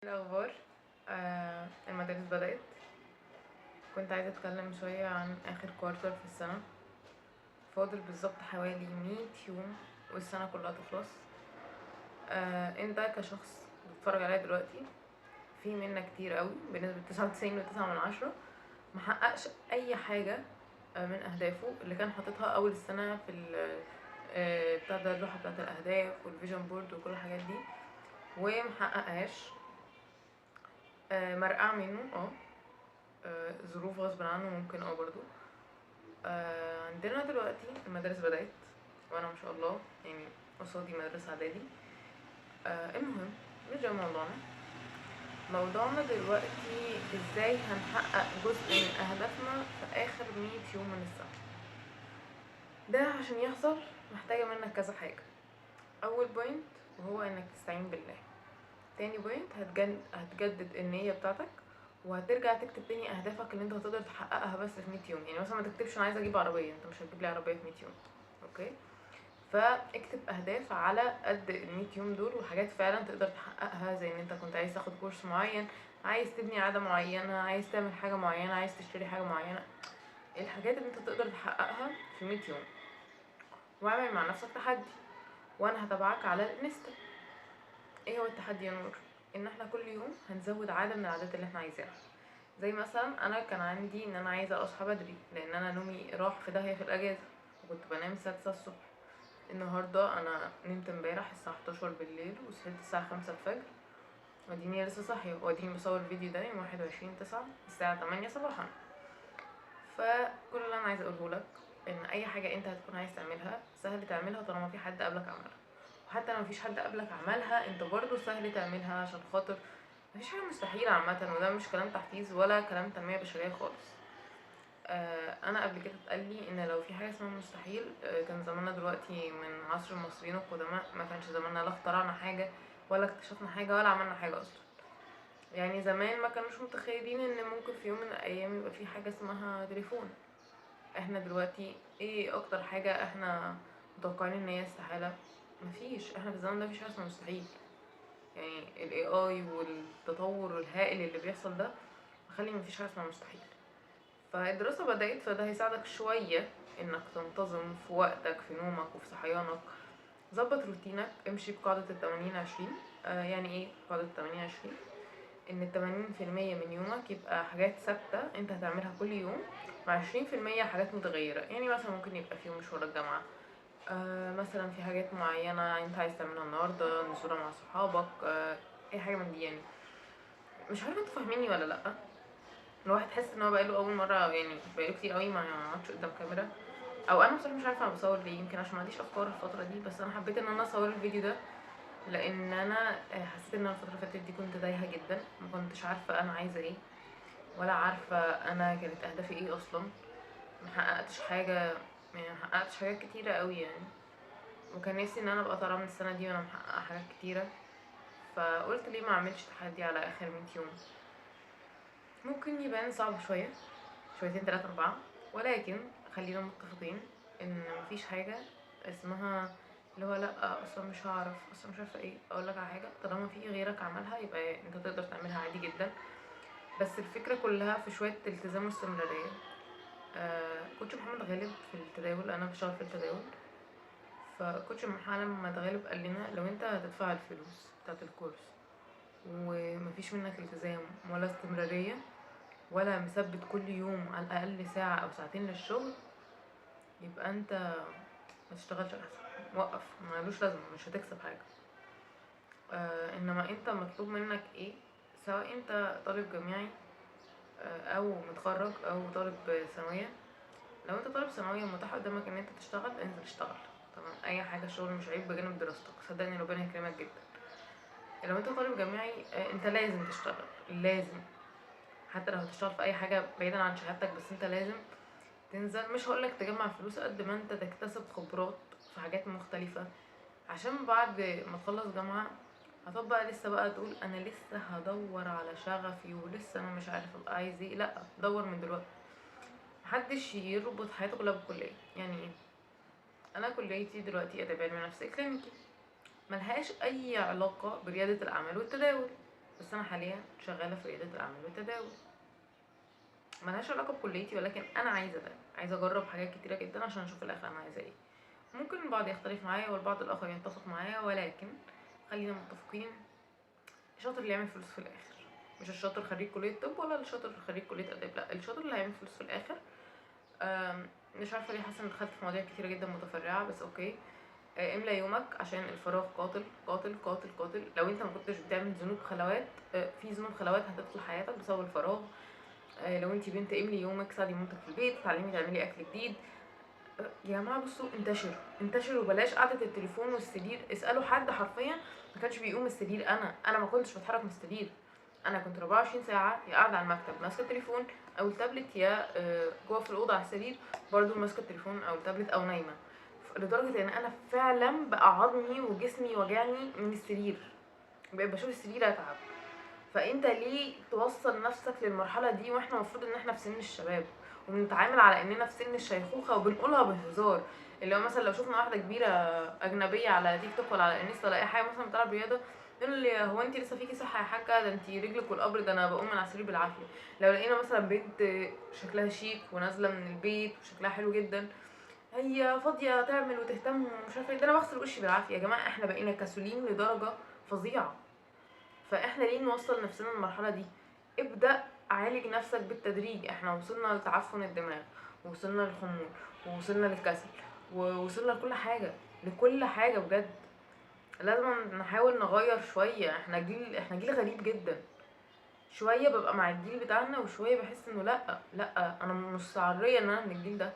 الأخبار. المدارس بدأت. كنت عايزة أتكلم شوية عن آخر كوارتر في السنة. فاضل بالظبط حوالي 100 يوم والسنة كلها تخلص. انت كشخص بتتفرج عليا دلوقتي، في منك كتير قوي بنسبة 99.9 محققش أي حاجة من أهدافه اللي كان حاططها أول السنة في بتاع ده اللوحة بتاعت الأهداف والفيجن بورد وكل الحاجات دي، ومحققهاش. مرقع منه ظروف غصب عنه ممكن برضو. عندنا دلوقتي المدارس بدأت، وانا ما شاء الله يعني قصادي مدرسة اعدادي. المهم مش ده موضوعنا دلوقتي ازاي هنحقق جزء من اهدافنا في اخر 100 يوم من السنة. ده عشان يحصل محتاجة منك كذا حاجة. اول بوينت وهو انك تستعين بالله. تاني بوينت هتجدد النية بتاعتك، وهترجع تكتب تاني اهدافك اللي انت هتقدر تحققها بس في 100 يوم. يعني مثلا ما تكتبش انا عايزه اجيب عربيه، انت مش هتجيب لي عربيه في 100 يوم. اوكي، فاكتب اهداف على قد ال 100 يوم دول، وحاجات فعلا تقدر تحققها، زي ان انت كنت عايز تاخد كورس معين، عايز تبني عاده معينه، عايز تعمل حاجه معينه، عايز تشتري حاجه معينه. الحاجات اللي انت تقدر تحققها في 100 يوم. واعمل مع نفسك تحدي، وانا هتابعك على الانستا. ايه هو التحدي يا نور؟ ان احنا كل يوم هنزود عاده من العادات اللي احنا عايزاها. زي مثلا انا كان عندي ان انا عايزه اصحى بدري، لان انا نومي راح في داهيه في الاجازه وكنت بنام 6 الصبح. النهارده انا نمت امبارح الساعه 11 بالليل وصحيت الساعه 5 الفجر، واديني لسه صاحيه، واديني بصور الفيديو ده يوم 21/9 الساعه 8 صباحا. فكل اللي انا عايزه اقوله لك ان اي حاجه انت هتكون عايز تعملها سهل تعملها طالما في حد قبلك عملها، وحتى لو مفيش حد قبلك عملها انت برضو سهل تعملها، عشان خاطر مفيش حاجه مستحيله عامه. وده مش كلام تحفيز ولا كلام تنميه بشريه خالص. انا قبل كده اتقال لي ان لو في حاجه اسمها مستحيل كان زماننا دلوقتي من عصر المصريين القدماء، ما كانش زماننا لا اخترعنا حاجه ولا اكتشفنا حاجه ولا عملنا حاجه اصلا. يعني زمان ما كانوش متخيلين ان ممكن في يوم من الايام يبقى في حاجه اسمها تليفون. احنا دلوقتي ايه اكتر حاجه احنا متوقعين ان هي استحاله؟ مفيش. احنا في الزمن ده مفيش حاجه اسمها مستحيل. يعني ال AI والتطور الهائل اللي بيحصل ده مخلي مفيش حاجه اسمها مستحيل. فالدراسة بدأت، فده هيساعدك شوية انك تنتظم في وقتك، في نومك وفي صحيانك. ظبط روتينك، امشي بقاعدة 80/20. يعني ايه قاعدة 80/20؟ ان 80% من يومك يبقى حاجات ثابتة انت هتعملها كل يوم، مع 20% حاجات متغيرة. يعني مثلا ممكن يبقى في يوم مشوار الجامعة، مثلا في حاجات معينة انت عايز تعملها النهاردة، نزولة مع صحابك، اي حاجة من دي. يعني مش عارفة انتوا فاهميني ولا لأ. الواحد حس ان هو بقاله اول مره، يعني بقاله كتير قوي ما قعدش قدام كاميرا، او انا بصراحه مش عارفه انا بصور ليه. يمكن عشان ما عنديش افكار الفتره دي، بس انا حبيت ان انا اصور الفيديو ده لان انا حسيت ان انا الفتره اللي فاتت دي كنت تايهه جدا، ما كنتش عارفه انا عايزه ايه، ولا عارفه انا كانت اهدافي ايه اصلا. ما حققتش حاجه، يعني ما حققتش حاجات كتيره قوي يعني. وكان نفسي ان انا ابقى طالعه من السنه دي وانا محققه حاجات كتيره. فقلت ليه ما اعملش تحدي على اخر 100 يوم. ممكن يبان صعب شويه، شويتين 3 4، ولكن خلينا متفقين ان مفيش حاجه اسمها اللي هو لا اصلا مش هعرف، اصلا مش عارفه ايه. اقول لك على حاجه، طالما في غيرك عملها يبقى انت تقدر تعملها عادي جدا. بس الفكره كلها في شويه التزام واستمراريه. كوتش محمد غالب في التداول، انا بشتغل في التداول، فكوتش محمد غالب قال لنا لو انت هتدفع الفلوس بتاعت الكورس ومفيش منك التزام ولا استمراريه ولا مثبت كل يوم على الاقل ساعه او ساعتين للشغل، يبقى انت ما تشتغلش احسن، وقف، ملوش لازمه، مش هتكسب حاجه. انما انت مطلوب منك ايه؟ سواء انت طالب جامعي او متخرج او طالب ثانويه. لو انت طالب ثانويه متاح قدامك ان انت تشتغل، انزل اشتغل. طبعا اي حاجه الشغل مش عيب بجانب دراستك، صدقني ربنا يكرمك جدا. لو انت طالب جامعي انت لازم تشتغل، لازم. حتى لو هتشتغل في اي حاجه بعيدا عن شهادتك، بس انت لازم تنزل. مش هقولك تجمع فلوس قد ما انت تكتسب خبرات في حاجات مختلفة، عشان بعد ما تخلص جامعة هتبقى لسه بقى تقول انا لسه هدور على شغفي ولسه انا مش عارف ابقى عايز ايه. لا، دور من دلوقتي. محدش يربط حياته كلها بالكلية. يعني ايه؟ انا كليتي دلوقتي اداب علمي نفس كلينيكي، ملهاش اي علاقة بريادة الاعمال والتداول. بس انا حاليا شغاله في رياده الاعمال والتداول، ملهاش علاقه بكليتي، ولكن انا عايزه ده، عايزه اجرب حاجات كتيره جدا عشان اشوف الاخر انا عايزه ايه. ممكن البعض يختلف معايا والبعض الاخر يتفق معايا، ولكن خلينا متفقين، الشاطر اللي يعمل فلوس في الاخر، مش الشاطر خريج كليه طب ولا الشاطر خريج كليه اداب، لا، الشاطر اللي هيعمل فلوس في الاخر. مش عارفه ليه حاسه اني دخلت في مواضيع كتيره جدا متفرعه، بس اوكي. املى يومك عشان الفراغ قاتل قاتل قاتل قاتل. لو انت ما كنتش بتعمل ذنوب خلوات، في ذنوب خلوات هتدخل حياتك بسبب الفراغ. لو انت بنت، املي يومك، ساعدي مامتك في البيت، اتعلمي تعملي اكل جديد. يا جماعه بصوا، انتشروا انتشروا، بلاش قعده التليفون والسرير. اسالوا حد حرفيا ما كانش بيقوم من السرير. انا ما كنتش بتحرك من السرير. انا كنت 24 ساعه يا قاعده على المكتب ماسكه التليفون او التابلت، يا جوه في الاوضه على السرير برضو ماسكه التليفون او التابلت او نايمه، لدرجه ان انا فعلا بقى عظمي وجسمي وجعني من السرير، بقيت بشوف السرير اتعب. فانت ليه توصل نفسك للمرحله دي واحنا المفروض ان احنا في سن الشباب، وبنتعامل على اننا في سن الشيخوخه وبنقولها بهزار؟ اللي هو مثلا لو شفنا واحده كبيره اجنبيه على تيك توك ولا على انستا ولا اي حاجه مثلا بتلعب رياضه، يقول لي هو انت لسه فيكي صحه يا حاجه؟ ده انت رجلك والقبر، ده انا بقوم من على السرير بالعافيه. لو لقينا مثلا بنت شكلها شيك ونازله من البيت وشكلها حلو جدا، هي فاضيه تعمل وتهتم ومش عارفه ايه، ده انا بغسل وشي بالعافيه. يا جماعه احنا بقينا كسولين لدرجه فظيعه. فاحنا ليه نوصل نفسنا للمرحله دي؟ ابدا عالج نفسك بالتدريج. احنا وصلنا لتعفن الدماغ، ووصلنا للخمول، ووصلنا للكسل، ووصلنا لكل حاجه، لكل حاجه بجد. لازم نحاول نغير شويه. احنا جيل غريب جدا. شويه ببقى مع الجيل بتاعنا وشويه بحس انه لا لا، انا مستعريه ان انا من الجيل ده.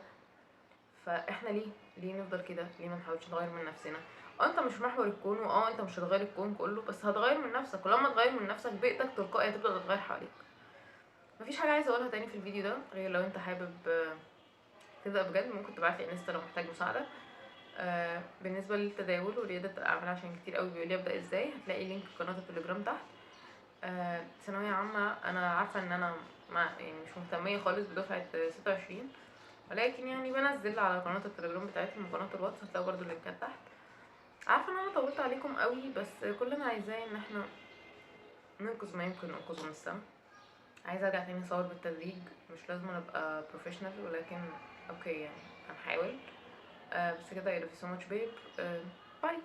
فاحنا ليه نفضل كده؟ ليه ما نحاولش نغير من نفسنا؟ انت مش محور الكون، انت مش هتغير الكون كله، بس هتغير من نفسك، ولما تغير من نفسك بيئتك تلقائي هتبدا تتغير حواليك. مفيش حاجه عايزه اقولها تاني في الفيديو ده، غير لو انت حابب تبدا بجد ممكن تبعتلي انستا لو محتاج مساعده. بالنسبه للتداول ورياده الاعمال، عشان كتير قوي بيقولي ابدا ازاي، هتلاقي لينك قناه التليجرام تحت. ثانويه عامه، انا عارفه ان انا يعني مش مهتميه خالص بدفعه 26، ولكن يعني بنزل على قناه التليجرام بتاعتهم وقناه الواتس، هتلاقوا برضو اللينكات تحت. عارفه ان انا طولت عليكم قوي، بس كل انا عايزاه ان احنا ننقذ ما يمكن انقاذه من السما. عايزه ارجع تاني اصور بالتدريج، مش لازم ابقى بروفيشنال، ولكن اوكي يعني هنحاول. بس كده. I love you so much babe. باي.